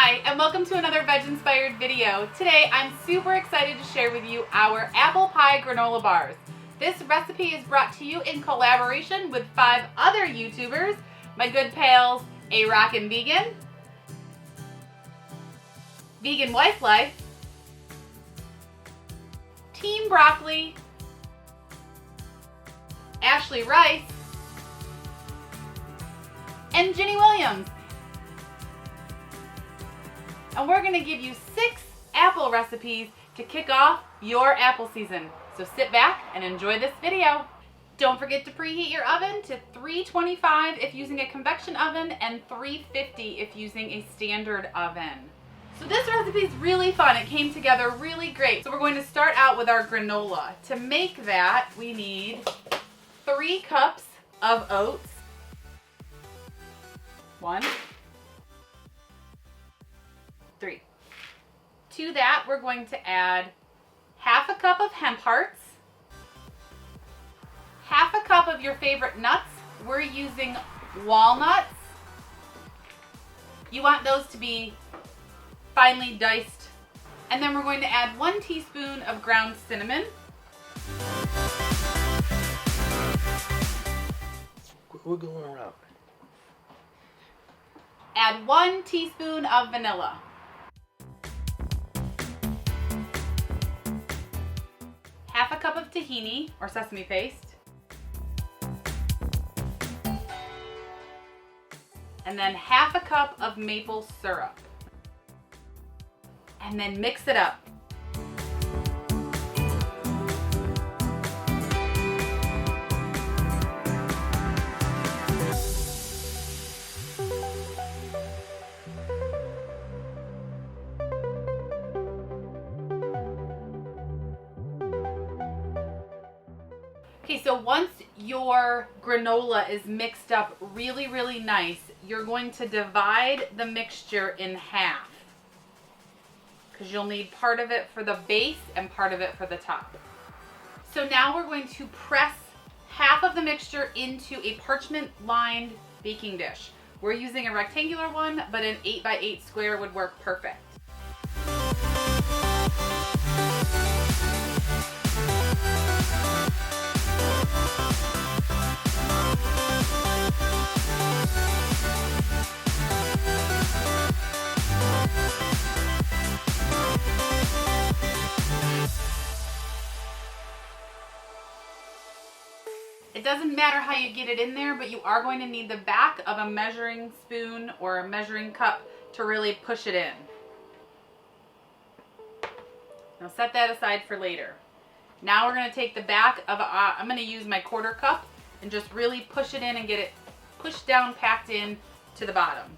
Hi, and welcome to another VegInspired video. Today, I'm super excited to share with you our apple pie granola bars. This recipe is brought to you in collaboration with 5 other YouTubers, my good pals, A Rockin' Vegan, Vegan Wife Life, Team Broccoli, Ashley Rice, and Ginny Williams. And we're gonna give you 6 apple recipes to kick off your apple season. So sit back and enjoy this video. Don't forget to preheat your oven to 325 if using a convection oven and 350 if using a standard oven. So this recipe is really fun. It came together really great. So we're going to start out with our granola. To make that, we need 3 cups of oats. 1, 3. To that, we're going to add half a cup of hemp hearts, half a cup of your favorite nuts. We're using walnuts. You want those to be finely diced. And then we're going to add 1 teaspoon of ground cinnamon. We're going around. Add 1 teaspoon of vanilla. Half a cup of tahini or sesame paste. And then half a cup of maple syrup. And then mix it up. Okay, so once your granola is mixed up really, really nice, you're going to divide the mixture in half, because you'll need part of it for the base and part of it for the top. So now we're going to press half of the mixture into a parchment-lined baking dish. We're using a rectangular one, but an 8x8 square would work perfect. It doesn't matter how you get it in there, but you are going to need the back of a measuring spoon or a measuring cup to really push it in. Now set that aside for later. Now we're going to take the back of I'm going to use my 1/4 cup and just really push it in and get it pushed down, packed in to the bottom.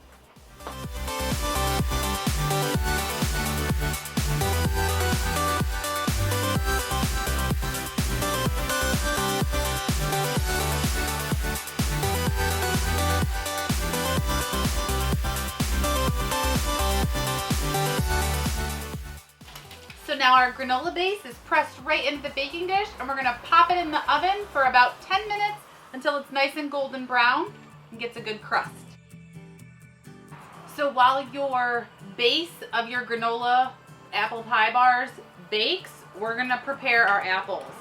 So now our granola base is pressed right into the baking dish, and we're going to pop it in the oven for about 10 minutes until it's nice and golden brown and gets a good crust. So while your base of your granola apple pie bars bakes, we're going to prepare our apples.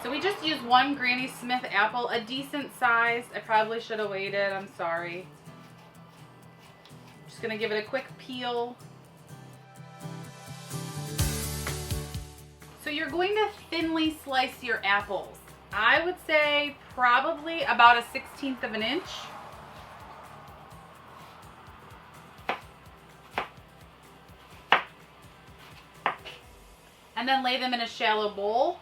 So we just use 1 Granny Smith apple, a decent size. I probably should have waited, I'm sorry. Just going to give it a quick peel. So you're going to thinly slice your apples. I would say probably about a 1/16 of an inch. And then lay them in a shallow bowl.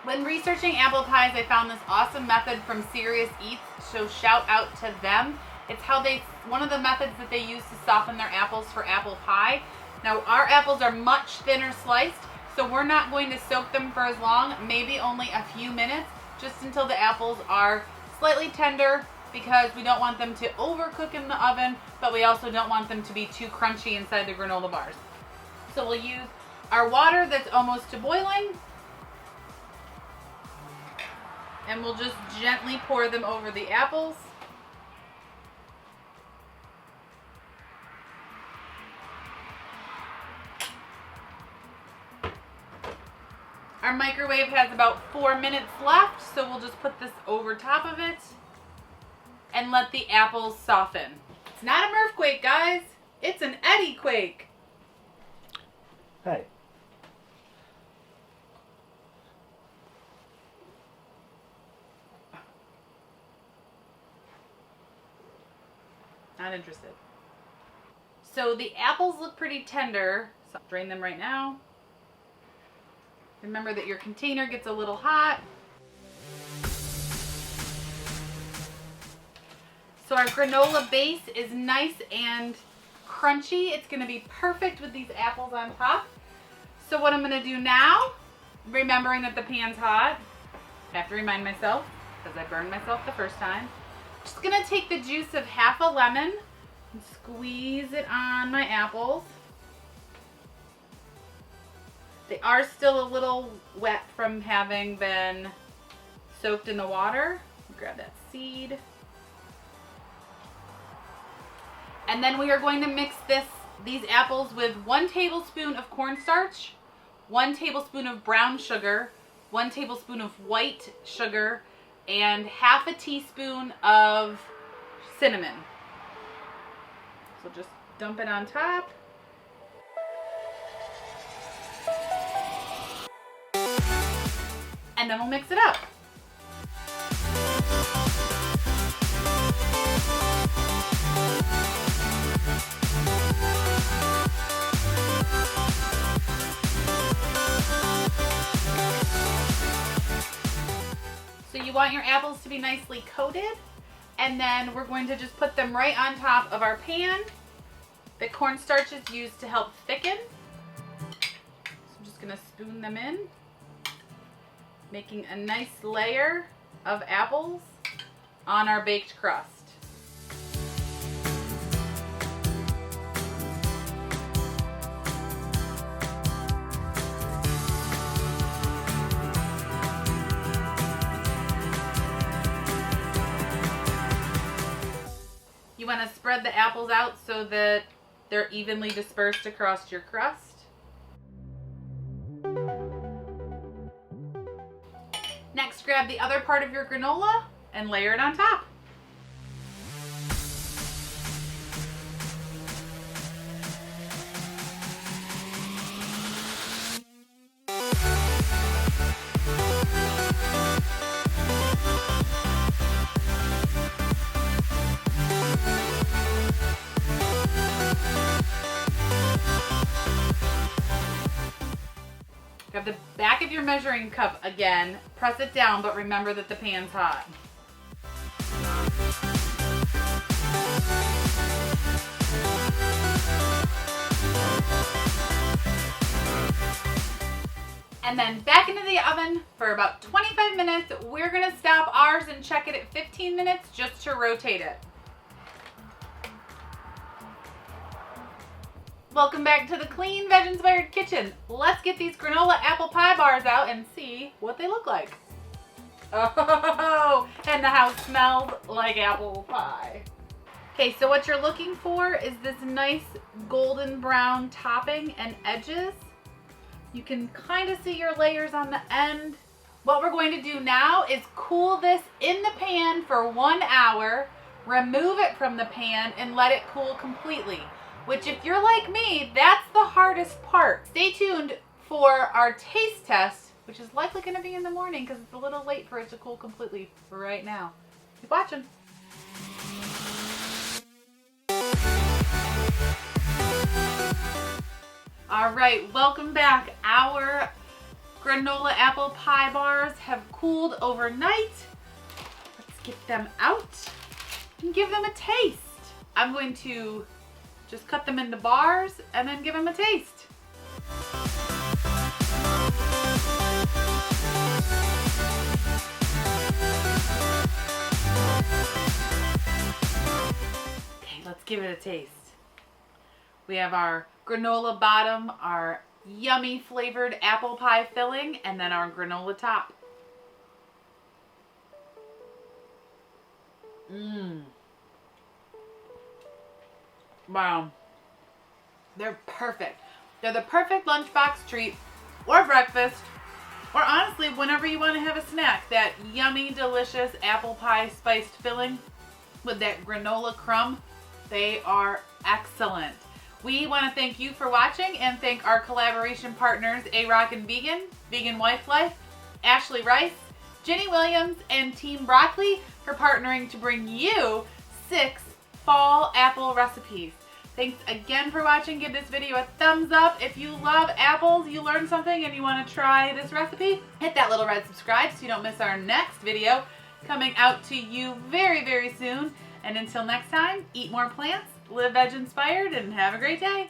When researching apple pies, I found this awesome method from Serious Eats, so shout out to them. It's how one of the methods that they use to soften their apples for apple pie. Now our apples are much thinner sliced, so we're not going to soak them for as long, maybe only a few minutes, just until the apples are slightly tender because we don't want them to overcook in the oven, but we also don't want them to be too crunchy inside the granola bars. So we'll use our water that's almost to boiling, and we'll just gently pour them over the apples. Our microwave has about 4 minutes left, so we'll just put this over top of it and let the apples soften. It's not a Murphquake, guys. It's an Eddy quake. Hey. Not interested. So the apples look pretty tender, so I'll drain them right now. Remember that your container gets a little hot. So our granola base is nice and crunchy. It's gonna be perfect with these apples on top. So what I'm gonna do now, remembering that the pan's hot, I have to remind myself, because I burned myself the first time. Just gonna take the juice of half a lemon and squeeze it on my apples. They are still a little wet from having been soaked in the water. Grab that seed. And then we are going to mix these apples with 1 tablespoon of cornstarch, 1 tablespoon of brown sugar, 1 tablespoon of white sugar, and half a teaspoon of cinnamon. So just dump it on top. And then we'll mix it up. So you want your apples to be nicely coated, and then we're going to just put them right on top of our pan. The cornstarch is used to help thicken. So I'm just gonna spoon them in, making a nice layer of apples on our baked crust. You want to spread the apples out so that they're evenly dispersed across your crust. Next, grab the other part of your granola and layer it on top. Grab the back of your measuring cup again, press it down, but remember that the pan's hot. And then back into the oven for about 25 minutes. We're gonna stop ours and check it at 15 minutes just to rotate it. Welcome back to the clean, veg-inspired kitchen. Let's get these granola apple pie bars out and see what they look like. Oh, and the house smells like apple pie. Okay, so what you're looking for is this nice golden brown topping and edges. You can kind of see your layers on the end. What we're going to do now is cool this in the pan for 1 hour, remove it from the pan, and let it cool completely. Which, if you're like me, that's the hardest part. Stay tuned for our taste test, which is likely going to be in the morning because it's a little late for it to cool completely for right now. Keep watching. All right, welcome back. Our granola apple pie bars have cooled overnight. Let's get them out and give them a taste. I'm going to just cut them into bars and then give them a taste. give it a taste. We have our granola bottom, our yummy flavored apple pie filling, and then our granola top. Wow. They're perfect. They're the perfect lunchbox treat or breakfast, or honestly, whenever you want to have a snack. That yummy, delicious apple pie spiced filling with that granola crumb, they are excellent. We want to thank you for watching and thank our collaboration partners, A-Rock and Vegan, Vegan Wife Life, Ashley Rice, Jenny Williams, and Team Broccoli for partnering to bring you 6 fall apple recipes. Thanks again for watching. Give this video a thumbs up. If you love apples, you learned something, and you want to try this recipe, hit that little red subscribe so you don't miss our next video coming out to you very, very soon. And until next time, eat more plants, live veg inspired, and have a great day.